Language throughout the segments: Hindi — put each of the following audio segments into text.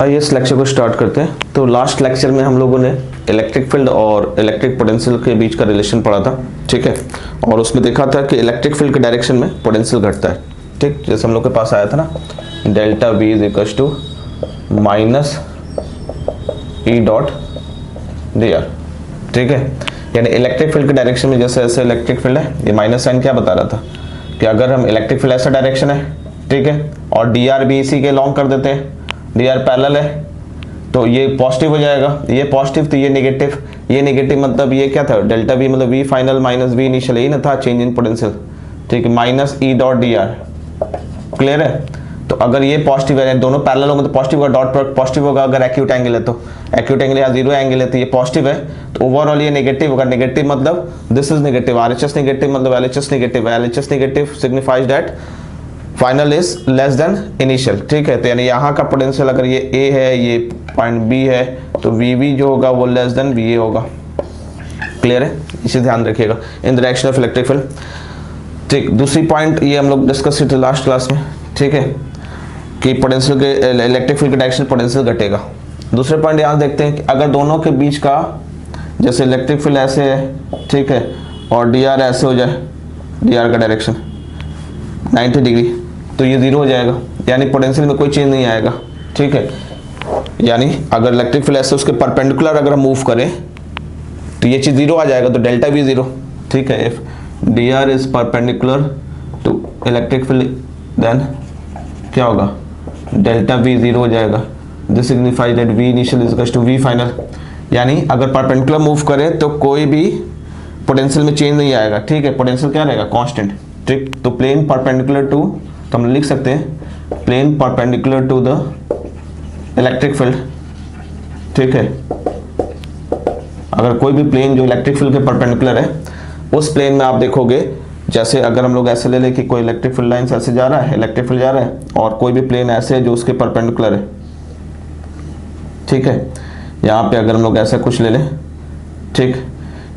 आइए इस लेक्चर को स्टार्ट करते हैं। तो लास्ट लेक्चर में हम लोगों ने इलेक्ट्रिक फील्ड और इलेक्ट्रिक पोटेंशियल के बीच का रिलेशन पढ़ा था, ठीक है। और उसमें देखा था कि इलेक्ट्रिक फील्ड के डायरेक्शन में पोटेंशियल घटता है, ठीक। जैसे हम लोग के पास आया था ना, delta V is equal to minus E dot D R, ठीक है। यानी इलेक्ट्रिक फील्ड के डायरेक्शन में जैसे ऐसे इलेक्ट्रिक फील्ड है, ये माइनस साइन क्या बता रहा था कि अगर हम इलेक्ट्रिक फील्ड ऐसा डायरेक्शन है, ठीक है, और डी आर भी इसी के लॉन्ग कर देते हैं, डी आर पैरेलल है, तो ये पॉजिटिव हो जाएगा, ये पॉजिटिव तो ये नेगेटिव, ये नेगेटिव मतलब ये क्या था, डेल्टा वी मतलब V final minus V initial, यही ना था चेंज इन पोटेंशियल, ठीक है, minus E dot D R. Clear है। तो अगर ये पॉजिटिव है, दोनों पैरेलल होंगे तो पॉजिटिव होगा, डॉट प्रोडक्ट पॉजिटिव होगा। अगर एक्यूट एंगल है तो एक्यूट एंगल या जीरो एंगल है तो ये पॉजिटिव है, तो ओवरऑल ये नेगेटिव होगा। नेगेटिव मतलब this is negative, RHS negative मतलब एलएचएस नेगेटिव है। LHS negative signifies that final is less than initial, ठीक है। तो यानी यहाँ का पोटेंशियल अगर ये ए है, ये पॉइंट बी है, तो वी जो होगा वो लेस देन वी ए होगा। क्लियर है, इसे ध्यान रखिएगा in the direction of electric field, ठीक। दूसरी पॉइंट ये हम लोग डिस्कस किए थे लास्ट क्लास में, ठीक है, कि पोटेंशियल के इलेक्ट्रिक फील्ड के डायरेक्शन पोटेंशियल घटेगा। दूसरे पॉइंट यहाँ देखते हैं कि अगर दोनों के बीच का जैसे इलेक्ट्रिक फील्ड ऐसे है, ठीक है, और डी आर ऐसे हो जाए, डी आर का डायरेक्शन 90 डिग्री, तो ये जीरो हो जाएगा, यानी पोटेंशियल में कोई चेंज नहीं आएगा, ठीक है। यानी अगर इलेक्ट्रिक फील्ड ऐसे उसके परपेंडिकुलर अगर हम मूव करें तो ये चीज जीरो आ जाएगा, तो डेल्टा वी जीरो, ठीक है। If D R is perpendicular to electric field then क्या होगा, डेल्टा वी जीरो हो जाएगा। This signifies that V initial is equal to V final. यानी अगर परपेंडिकुलर मूव करें तो कोई भी पोटेंशियल में चेंज नहीं आएगा, ठीक है। पोटेंशियल क्या रहेगा, कांस्टेंट, ठीक। तो प्लेन परपेंडिकुलर टू, तो हम लिख सकते हैं plane perpendicular to the electric field, ठीक है। अगर कोई भी प्लेन जो इलेक्ट्रिक फील्ड के परपेंडिकुलर है, उस प्लेन में आप देखोगे, जैसे अगर हम लोग ऐसे ले लें कि कोई इलेक्ट्रिक फील्ड लाइन ऐसे जा रहा है, इलेक्ट्रिक फील्ड जा रहा है, और कोई भी प्लेन ऐसे है जो उसके परपेंडिकुलर है, ठीक है। यहाँ पे अगर हम लोग ऐसा कुछ ले लें, ठीक,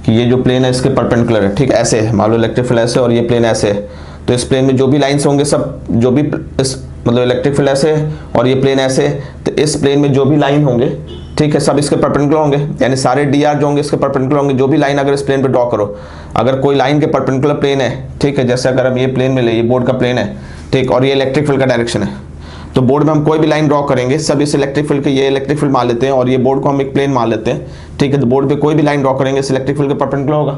कि ये जो प्लेन है इसके परपेंडिकुलर है, ठीक, ऐसे है, मान लो इलेक्ट्रिक फील्ड ऐसे और ये प्लेन ऐसे है, तो इस प्लेन में जो भी लाइंस होंगे सब, जो भी इस मतलब इलेक्ट्रिक फील्ड ऐसे है और ये प्लेन ऐसे है, तो इस प्लेन में जो भी लाइन होंगे, ठीक है, सब इसके परपेंडिकुलर होंगे, यानी सारे डी आर जो होंगे इसके परपेंडिकुलर होंगे। जो भी लाइन अगर इस प्लेन पे ड्रॉ करो, अगर कोई लाइन के परपेंडिकुलर प्लेन है, ठीक है, जैसे अगर हम ये प्लेन में ले, ये बोर्ड का प्लेन है, ठीक, और ये इलेक्ट्रिक फील्ड का डायरेक्शन है, तो बोर्ड में हम कोई भी लाइन ड्रॉ करेंगे, सब इस इलेक्ट्रिक फील्ड के, ये इलेक्ट्रिक फील्ड मान लेते हैं और ये बोर्ड को हम एक प्लेन मान लेते हैं, ठीक है। तो बोर्ड पे कोई भी लाइन ड्रॉ करेंगे इस इलेक्ट्रिक फील्ड के परपेंडिकुलर होगा,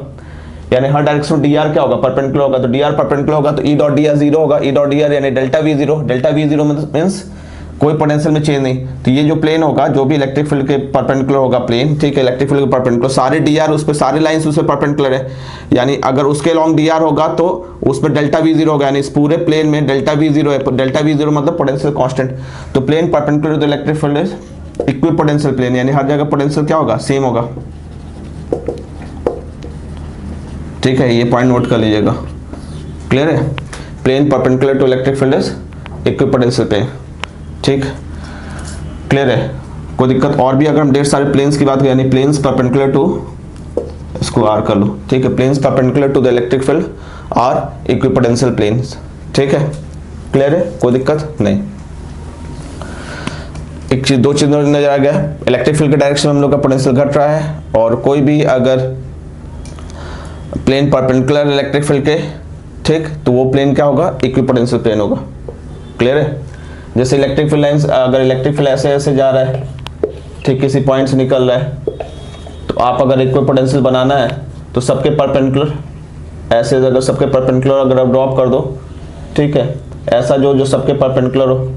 यानी हर डायरेक्शन में डी आर क्या होगा, परपेंडिकुलर होगा। तो डी आर परपेंडिकुलर होगा तो ई डॉट डी आर जीरो होगा, ई डॉट डी आर यानी delta V zero. Delta V zero means कोई पोटेंशियल में चेंज नहीं। तो ये जो प्लेन होगा, जो भी इलेक्ट्रिक फील्ड के परपेंडिकुलर होगा प्लेन, ठीक है, इलेक्ट्रिक फील्ड के परपेंडिकुलर, सारे डी आर उस पर, सारे लाइंस उस पर परपेंडिकुलर है, यानी अगर उसके लॉन्ग डी आर होगा तो उस पर डेल्टा वी जीरो होगा, यानी इस पूरे प्लेन में डेल्टा वी जीरो है। डेल्टा वी जीरो मतलब पोटेंशियल कांस्टेंट। तो plane perpendicular to electric field is equipotential plane, यानी हर जगह पोटेंशियल क्या होगा, सेम होगा, ठीक है। ये पॉइंट नोट कर लीजिएगा। क्लियर है, plane perpendicular to electric field is equipotential plane, ठीक। क्लियर है, कोई दिक्कत। और भी अगर हम ढेर सारे प्लेन्स की बात करें, यानी प्लेन्स परपेंडिकुलर टू, इसको आर कर लो, ठीक है, planes perpendicular to the electric field are equipotential planes, ठीक है। क्लियर है, कोई दिक्कत नहीं। एक चीज, दो चीजों नजर आ गया, इलेक्ट्रिक फील्ड के डायरेक्शन में हम लोग का पोटेंशियल घट रहा है, और कोई भी अगर प्लेन परपेंडिकुलर इलेक्ट्रिक फील्ड के, ठीक, तो वो प्लेन क्या होगा, इक्विपोटेंशियल प्लेन होगा। क्लियर है। जैसे इलेक्ट्रिक फील्ड लाइंस, अगर इलेक्ट्रिक फील्ड ऐसे ऐसे जा रहा है, ठीक, किसी पॉइंट से निकल रहा है, तो आप अगर इक्विपोटेंशियल बनाना है तो सबके परपेंडिकुलर ऐसे, अगर सबके परपेंडिकुलर अगर आप ड्रॉप कर दो, ठीक है, ऐसा जो जो सबके परपेंडिकुलर हो,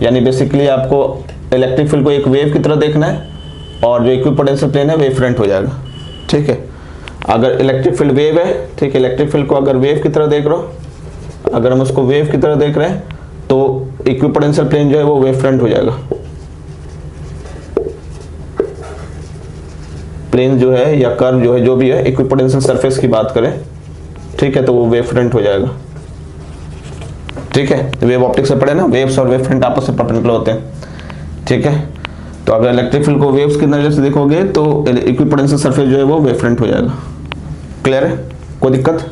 यानी बेसिकली आपको इलेक्ट्रिक फील्ड को एक वेव की तरह देखना है, और जो इक्विपोटेंशियल प्लेन है वेव फ्रंट हो जाएगा, ठीक है। अगर इलेक्ट्रिक फील्ड वेव है, ठीक है, इलेक्ट्रिक फील्ड को अगर वेव की तरह देख रहे हो, अगर हम उसको वेव की तरह देख रहे हैं तो इक्विपोटेंशियल प्लेन जो है वो वेव फ्रंट हो जाएगा। प्लेन जो है या कर्व जो है, जो भी है, इक्विपोटेंशियल सरफेस की बात करें, ठीक है, तो वो वेव फ्रंट हो जाएगा, ठीक है। वेव ऑप्टिक्स से पढ़े ना, वेव्स और वेव फ्रंट आपस में परपेंडिकुलर होते हैं, ठीक है। तो अगर इलेक्ट्रिक फील्ड को वेव्स की नजर से देखोगे तो इक्विपोटेंशियल सरफेस जो है वो वेव फ्रंट हो जाएगा। क्लियर है, कोई दिक्कत,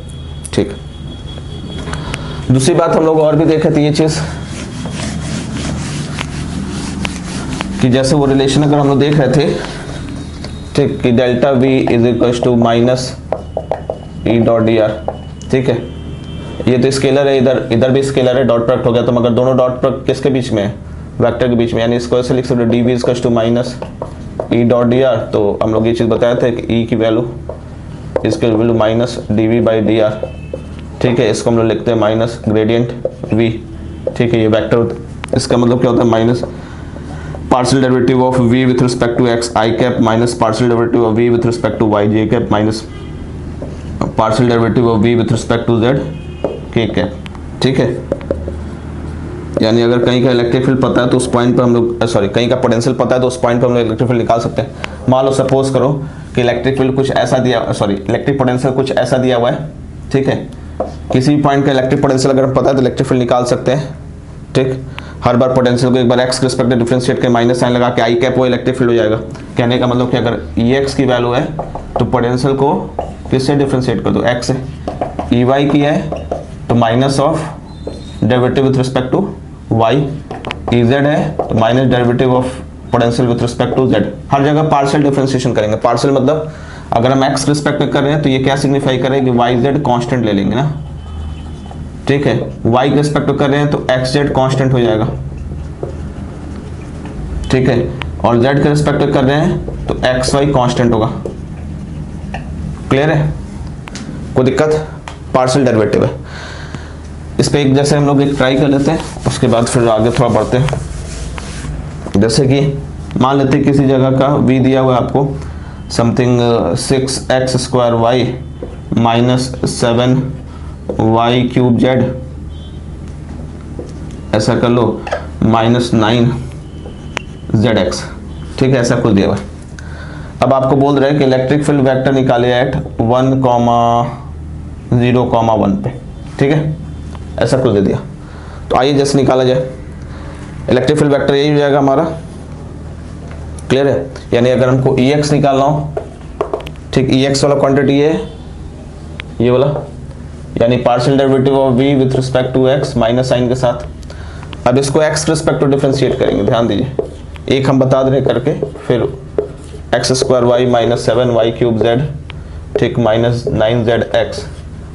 ठीक। दूसरी बात हम लोग और भी देखे थे, ये चीज कि जैसे वो रिलेशन अगर हम लोग देख रहे थे, ठीक, कि delta v is equal to minus E dot D R, ठीक है, ये तो स्केलर है, इधर भी स्केलर है, डॉट प्रोडक्ट हो गया, तो मगर दोनों डॉट प्रोडक्ट किसके बीच में है, वेक्टर के बीच में, यानी इसको ऐसे लिख सकते D V is equal to minus E dot D R. तो हम लोग ये चीज़ बताए थे कि ई की वैल्यू, इसके value minus D V by D R, ठीक है, इसको हम लोग लिखते हैं माइनस ग्रेडियंट वी, ठीक है, ये वेक्टर, इसका मतलब क्या होता है, minus partial derivative of v with respect to x i cap minus partial derivative of v with respect to y j cap minus partial derivative of v with respect to z k cap, ठीक है। यानी अगर कहीं का इलेक्ट्रिक फील्ड पता है तो उस पॉइंट पर हम लोग, सॉरी, कहीं का पोटेंशियल पता है तो उस पॉइंट पर हम लोग इलेक्ट्रिक फील्ड निकाल सकते हैं। मान लो सपोज करो कि इलेक्ट्रिक फील्ड कुछ ऐसा दिया, सॉरी, इलेक्ट्रिक पोटेंशियल कुछ ऐसा दिया हुआ है, ठीक है, किसी भी पॉइंट का इलेक्ट्रिक पोटेंशियल अगर पता है तो इलेक्ट्रिक फील्ड निकाल सकते हैं, ठीक। हर बार पोटेंशियल को एक बार एक्स के रिस्पेक्ट में डिफरेंशिएट के माइनस साइन लगा के आई कैप वो इलेक्ट्रिक फील्ड हो जाएगा। कहने का मतलब कि अगर ई एक्स की वैल्यू है तो पोटेंशियल को किससे डिफरेंशिएट कर दो, एक्स से। ई वाई की है तो minus of derivative with respect to Y, E Z है तो minus derivative of potential with respect to Z. हर जगह पार्शियल डिफरेंशिएशन करेंगे। पार्शियल मतलब अगर हम एक्स रिस्पेक्ट में कर रहे हैं तो ये क्या सिग्निफाई करेगा कि वाई जेड कॉन्स्टेंट ले लेंगे ना, ठीक है। y के रिस्पेक्ट में कर रहे हैं तो एक्स जेड कॉन्स्टेंट हो जाएगा, ठीक है, और z के रिस्पेक्ट में कर रहे हैं तो एक्स वाई कॉन्स्टेंट होगा। क्लियर है, कोई दिक्कत? पार्शियल डेरिवेटिव है। इस पे एक जैसे हम लोग एक ट्राई कर लेते हैं, उसके बाद फिर आगे थोड़ा बढ़ते हैं। जैसे कि मान लेते हैं किसी जगह का v दिया हुआ है आपको, something 6x square Y minus 7y cube Z, ऐसा कर लो, माइनस 9zx, ठीक है, ऐसा कुछ दिया हुआ। अब आपको बोल रहे हैं कि इलेक्ट्रिक फील्ड वेक्टर निकाले एट 1,0,1 पे, ठीक है, ऐसा कुछ दे दिया। तो आइए जैसे निकाला जाए। इलेक्ट्रिक फील्ड वेक्टर यही हो जाएगा हमारा। क्लियर है, यानी अगर हमको Ex निकालना हो, ठीक, Ex वाला क्वांटिटी है ये वाला, यानी partial derivative of v with respect to x minus sign के साथ। अब इसको x के रिस्पेक्ट टू डिफरेंशिएट करेंगे, ध्यान दीजिए, एक हम बता दे रहे करके, फिर X square Y minus 7y cube Z, ठीक, minus 9zx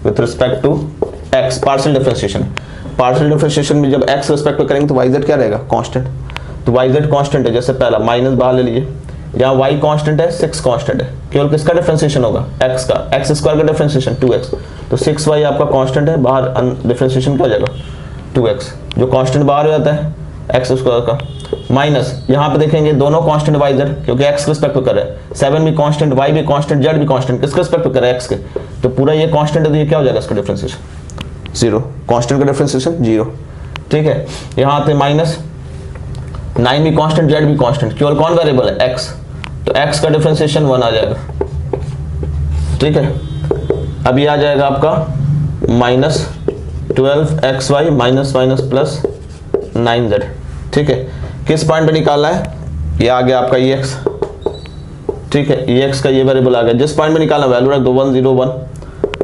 with respect to x, partial differentiation. Partial differentiation में जब x रिस्पेक्ट पे करेंगे तो yz क्या रहेगा, कांस्टेंट। तो yz कांस्टेंट है, जैसे पहला माइनस बाहर ले लीजिए, यहाँ y कांस्टेंट है, 6 कांस्टेंट है, केवल किसका डिफरेंशिएशन होगा, x का, x स्क्वायर का डिफरेंशिएशन 2x, तो 6y आपका कांस्टेंट है, बाहर डिफरेंशिएशन क्या हो जाएगा 2x, जो कांस्टेंट बाहर हो जाता है x स्क्वायर का, माइनस यहाँ पे देखेंगे दोनों कांस्टेंट y z, क्योंकि x रिस्पेक्ट पे कर रहे हैं, 7 भी कांस्टेंट, y भी कांस्टेंट, z भी कांस्टेंट, किसके रिस्पेक्ट पे कर रहे हैं, x के, तो पूरा ये कांस्टेंट है, तो ये क्या हो जाएगा इसका डिफरेंशिएशन 0, कांस्टेंट का डिफरेंशिएशन 0, ठीक है। यहाँ आते माइनस 9 भी कांस्टेंट, z भी कांस्टेंट, केवल कौन वेरिएबल है, x, तो x का डिफरेंशिएशन 1 आ जाएगा, ठीक है। अब ये आ जाएगा आपका minus 12xy minus minus plus 9z, ठीक है। किस पॉइंट पे निकालना है, ये आ गया आपका ex, ठीक है, ex का ये वेरिएबल आ गया, जिस पॉइंट पे निकालना वैल्यू रख दो 1 0 1,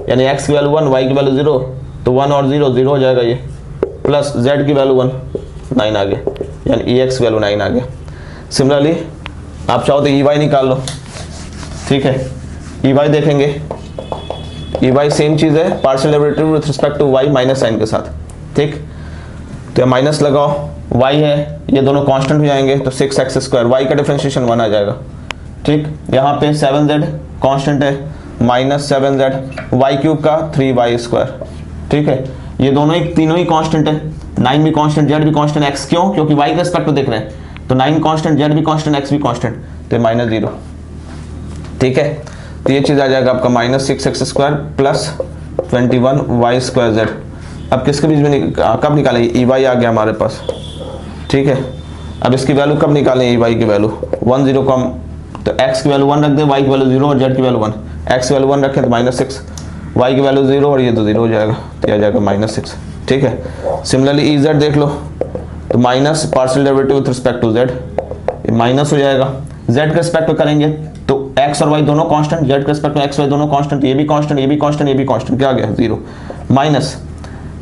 यानी x की वैल्यू 1, y की वैल्यू 0, तो 1 और 0 0 हो जाएगा ये, प्लस z की वैल्यू 1 9 आ गया, यानी ex की वैल्यू 9 आ गया। सिमिलरली आप चाहो तो ey निकाल लो, ठीक है, ey देखेंगे, ey सेम चीज है, partial derivative with respect to y minus sign के साथ, ठीक, तो माइनस लगाओ, y है, ये दोनों कांस्टेंट हो जाएंगे, तो 6x स्क्वायर, y का डिफरेंशिएशन 1 आ जाएगा, ठीक। यहाँ पे 7z कांस्टेंट है, माइनस 7z, y क्यूब का 3y स्क्वायर, ठीक है, ये दोनों ही तीनों ही कांस्टेंट है, 9 भी कांस्टेंट, z भी कांस्टेंट, x क्यों, क्योंकि y के रिस्पेक्ट में देख रहे हैं, तो 9 कांस्टेंट, z भी कांस्टेंट, x भी कांस्टेंट, तो माइनस 0, ठीक है। तो ये चीज आ जाएगा आपका minus 6x square plus 21y square z। अब किसके बीच में कब निकालेंगे, ey आ गया हमारे पास, ठीक है। अब इसकी वैल्यू कब निकालें, ey की वैल्यू 1 0 कम, तो x की वैल्यू 1 रख दें, y की वैल्यू 0 और z की वैल्यू 1, x की वैल्यू 1 रखें तो माइनस 6, y की वैल्यू 0 और ये तो 0 हो जाएगा, तो ये आ जाएगा माइनस 6, ठीक है। सिमिलरली ez देख लो, तो minus partial derivative with respect to z, ये माइनस हो जाएगा, z के रिस्पेक्ट में करेंगे तो x और y दोनों कांस्टेंट, z के रिस्पेक्ट में x y दोनों कांस्टेंट, ये भी कांस्टेंट, ये भी कांस्टेंट, ये भी कांस्टेंट, क्या आ गया 0, माइनस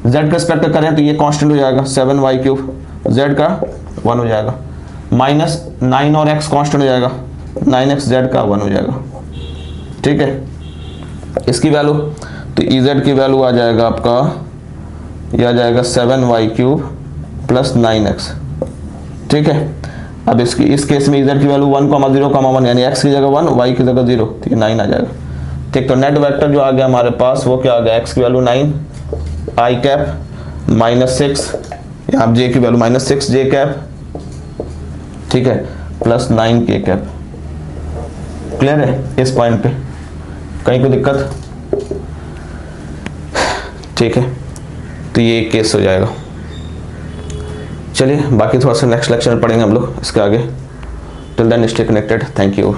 z के रिस्पेक्ट में करें तो ये कांस्टेंट हो जाएगा 7y क्यूब, z का 1 हो जाएगा, -9 और x कांस्टेंट हो जाएगा, 9xz का 1 हो जाएगा। ठीक है, इसकी वैल्यू तो ez की वैल्यू आ जाएगा आपका, यह आ जाएगा 7y³ + 9x। ठीक है, अब इस केस में z की वैल्यू 1, 0, 1 यानी x की जगह 1, y की जगह 0, तो ये 9 आ जाएगा। ठीक, तो नेट वेक्टर जो आ गया हमारे पास वो क्या आ गया, x की वैल्यू 9 i कैप -6, यहाँ j की वैल्यू -6 j कैप, ठीक है, + 9 k कैप। क्लियर है इस पॉइंट पे, कहीं कोई दिक्कत? ठीक है, तो ये केस हो जाएगा। चलिए बाकी थोड़ा सा नेक्स्ट लेक्चर में पढ़ेंगे हम लोग इसके आगे। Till then stay connected, thank you.